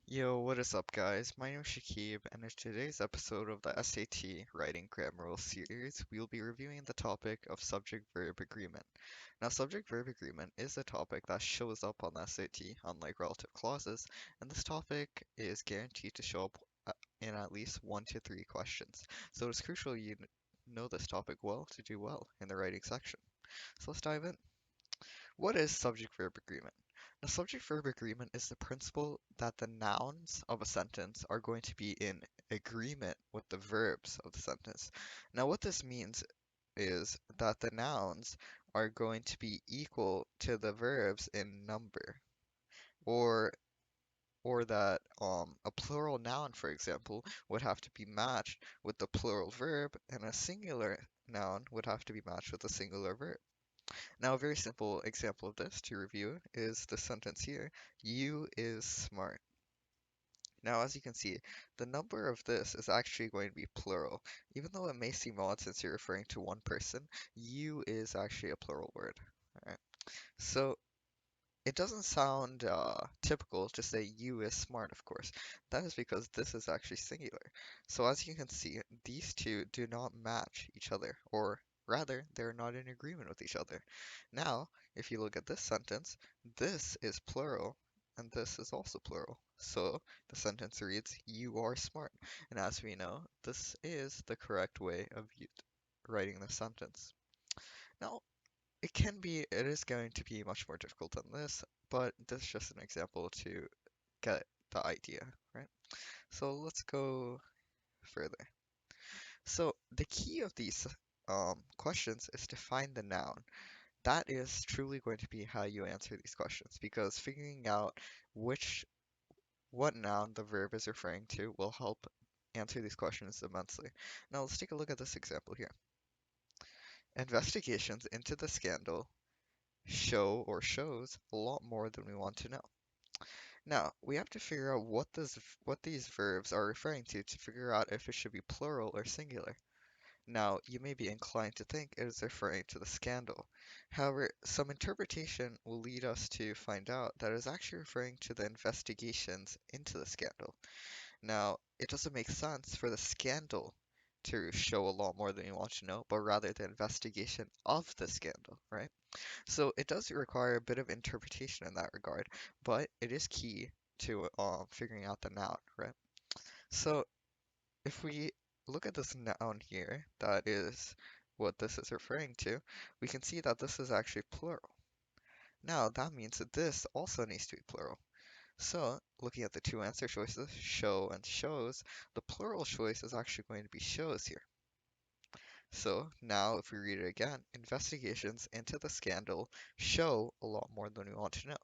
Yo, what is up, guys? My name is Shakib, and in today's episode of the SAT Writing Grammar Rule series, we'll be reviewing the topic of subject-verb agreement. Now, subject-verb agreement is a topic that shows up on the SAT, unlike relative clauses, and this topic is guaranteed to show up in at least 1 to 3 questions. So it's crucial you know this topic well to do well in the writing section. So let's dive in. What is subject-verb agreement? A subject-verb agreement is the principle that the nouns of a sentence are going to be in agreement with the verbs of the sentence. Now, what this means is that the nouns are going to be equal to the verbs in number, or or that a plural noun, for example, would have to be matched with the plural verb, and a singular noun would have to be matched with a singular verb. Now, a very simple example of this to review is the sentence here, you is smart. Now, as you can see, the number of this is actually going to be plural. Even though it may seem odd since you're referring to one person, you is actually a plural word. Alright. So it doesn't sound typical to say you is smart, of course. That is because this is actually singular. So as you can see, these two do not match each other, or rather, they're not in agreement with each other. Now, if you look at this sentence, this is plural, and this is also plural. So the sentence reads, you are smart. And as we know, this is the correct way of writing the sentence. Now, it is going to be much more difficult than this, but this is just an example to get the idea, right? So let's go further. So the key of these questions is to find the noun. That is truly going to be how you answer these questions, because figuring out which what noun the verb is referring to will help answer these questions immensely. Now let's take a look at this example here. Investigations into the scandal shows a lot more than we want to know. Now, we have to figure out what these verbs are referring to figure out if it should be plural or singular. Now, you may be inclined to think it is referring to the scandal. However, some interpretation will lead us to find out that it is actually referring to the investigations into the scandal. Now, it doesn't make sense for the scandal to show a lot more than you want to know, but rather the investigation of the scandal, right? So it does require a bit of interpretation in that regard, but it is key to figuring out the noun, right? So if we look at this noun here, that is what this is referring to, we can see that this is actually plural. Now that means that this also needs to be plural. So looking at the two answer choices, show and shows, the plural choice is actually going to be shows here. So now if we read it again, investigations into the scandal show a lot more than we want to know.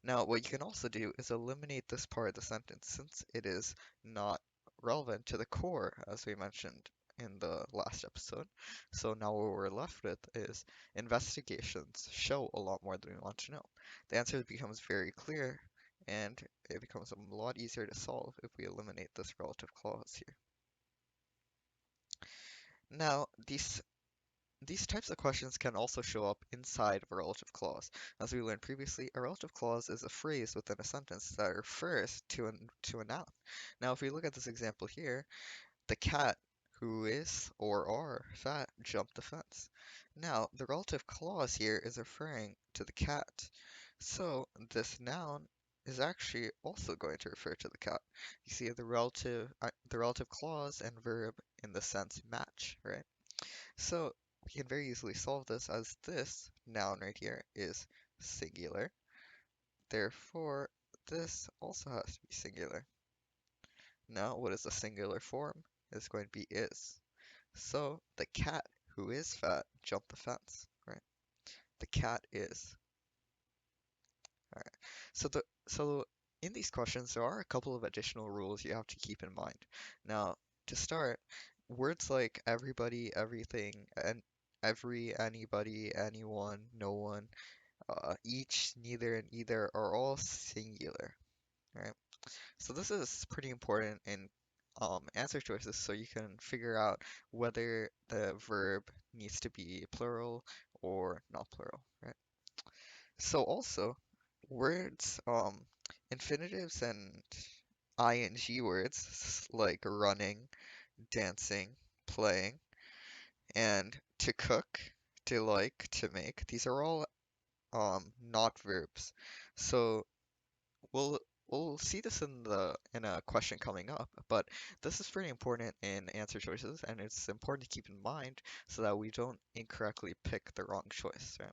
Now, what you can also do is eliminate this part of the sentence since it is not relevant to the core, as we mentioned in the last episode. So now what we're left with is investigations show a lot more than we want to know. The answer becomes very clear and it becomes a lot easier to solve if we eliminate this relative clause here. Now, these types of questions can also show up inside of a relative clause. As we learned previously, a relative clause is a phrase within a sentence that refers to a noun. Now, if we look at this example here, the cat who is or are fat jumped the fence. Now, the relative clause here is referring to the cat. So this noun is actually also going to refer to the cat. You see the relative clause and verb in the sense match, right? So we can very easily solve this as this noun right here is singular. Therefore, this also has to be singular. Now, what is the singular form? It's going to be is. So the cat who is fat jumped the fence, right? The cat is. All right. So in these questions, there are a couple of additional rules you have to keep in mind. Now, to start, words like everybody, everything, and every, anybody, anyone, no one, each, neither, and either are all singular, right? So this is pretty important in answer choices so you can figure out whether the verb needs to be plural or not plural, right? So also, words, infinitives and ing words like running, dancing, playing, and to cook, to like, to make. These are all not verbs. So we'll we'll see this in a question coming up, but this is pretty important in answer choices, and it's important to keep in mind so that we don't incorrectly pick the wrong choice, right?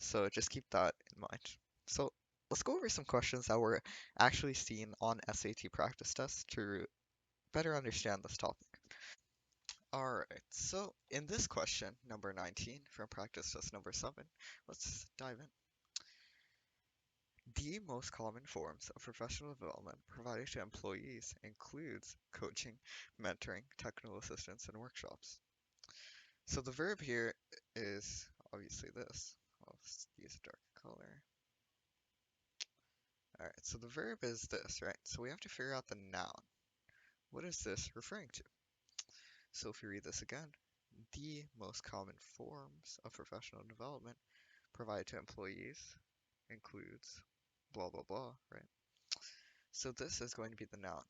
So just keep that in mind. So let's go over some questions that were actually seen on SAT practice tests to better understand this topic. Alright, so in this question, number 19 from practice test number 7, let's dive in. The most common forms of professional development provided to employees includes coaching, mentoring, technical assistance, and workshops. So the verb here is obviously this. I'll use a dark color. Alright, so the verb is this, right? So we have to figure out the noun. What is this referring to? So if we read this again, the most common forms of professional development provided to employees includes blah blah blah, right? So this is going to be the noun.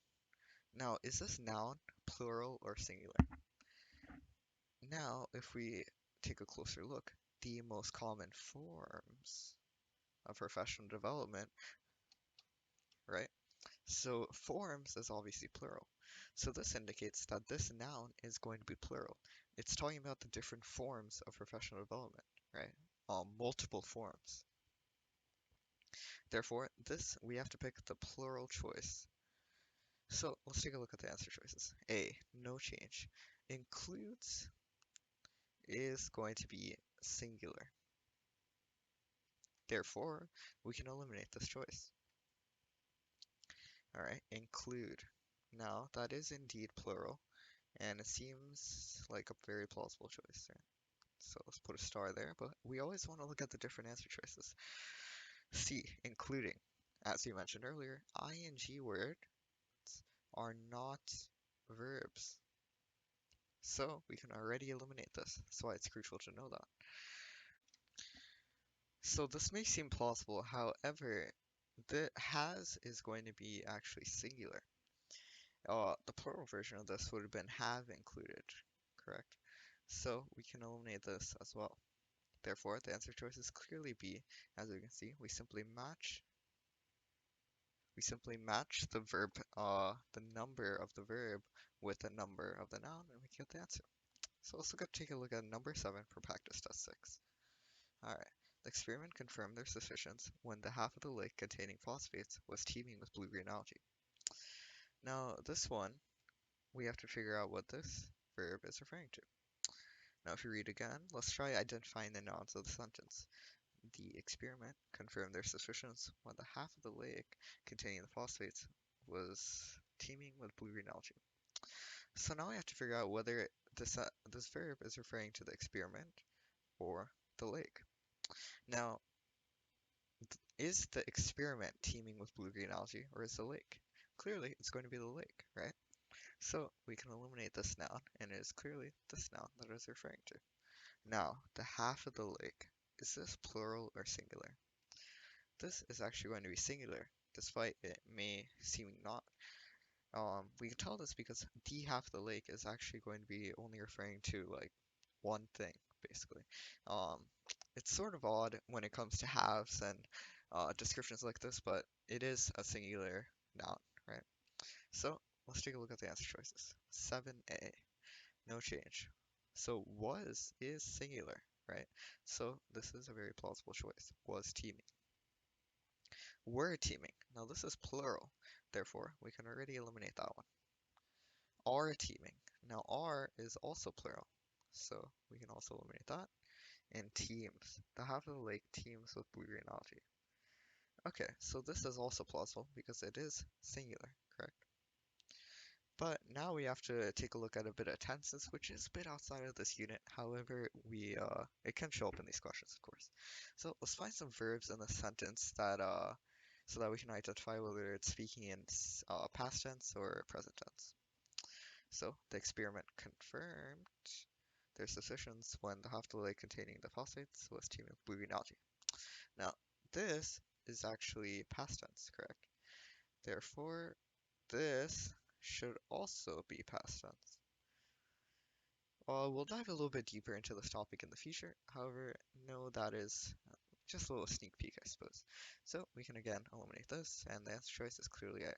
Now, is this noun plural or singular? Now, if we take a closer look, the most common forms of professional development, right? So forms is obviously plural. So this indicates that this noun is going to be plural. It's talking about the different forms of professional development, right? Multiple forms. Therefore, this we have to pick the plural choice. So let's take a look at the answer choices. A, no change. Includes is going to be singular. Therefore, we can eliminate this choice. Alright, include. Now, that is indeed plural, and it seems like a very plausible choice, right? So let's put a star there, but we always want to look at the different answer choices. C, including. As you mentioned earlier, ing words are not verbs. So we can already eliminate this. That's why it's crucial to know that. So this may seem plausible, however, the has is going to be actually singular. The plural version of this would have been have included, correct? So we can eliminate this as well. Therefore, the answer choice is clearly B. As you can see, we simply match the verb, the number of the verb with the number of the noun, and we get the answer. So let's take a look at number 7 for practice test 6. Alright, the experiment confirmed their suspicions when the half of the lake containing phosphates was teeming with blue-green algae. Now, this one, we have to figure out what this verb is referring to. Now, if you read again, let's try identifying the nouns of the sentence. The experiment confirmed their suspicions when the half of the lake containing the phosphates was teeming with blue-green algae. So now we have to figure out whether this verb is referring to the experiment or the lake. Now, is the experiment teeming with blue-green algae, or is the lake? Clearly, it's going to be the lake, right? So we can eliminate this noun, and it is clearly this noun that it's referring to. Now, the half of the lake, is this plural or singular? This is actually going to be singular, despite it may seem not. We can tell this because the half of the lake is actually going to be only referring to like one thing, basically. Um, it's sort of odd when it comes to halves and descriptions like this, but it is a singular noun, right? So let's take a look at the answer choices. 7A, no change. So was is singular, right? So this is a very plausible choice. Was teeming. Were teeming. Now this is plural, therefore we can already eliminate that one. Are teeming. Now are is also plural, so we can also eliminate that. And teems. The half of the lake teems with blue-green algae. Okay, so this is also plausible because it is singular, correct? But now we have to take a look at a bit of tenses, which is a bit outside of this unit. However, it can show up in these questions, of course. So let's find some verbs in the sentence that so that we can identify whether it's speaking in past tense or present tense. So the experiment confirmed their suspicions when the half of the lake containing the phosphates was teeming with blue-green algae. Now, this is actually past tense, correct? Therefore, this should also be past tense. We'll dive a little bit deeper into this topic in the future. However, no, that is just a little sneak peek, I suppose. So we can again eliminate this, and the answer choice is clearly A.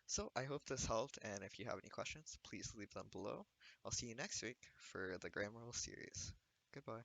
So I hope this helped, and if you have any questions, please leave them below. I'll see you next week for the grammar rule series. Goodbye.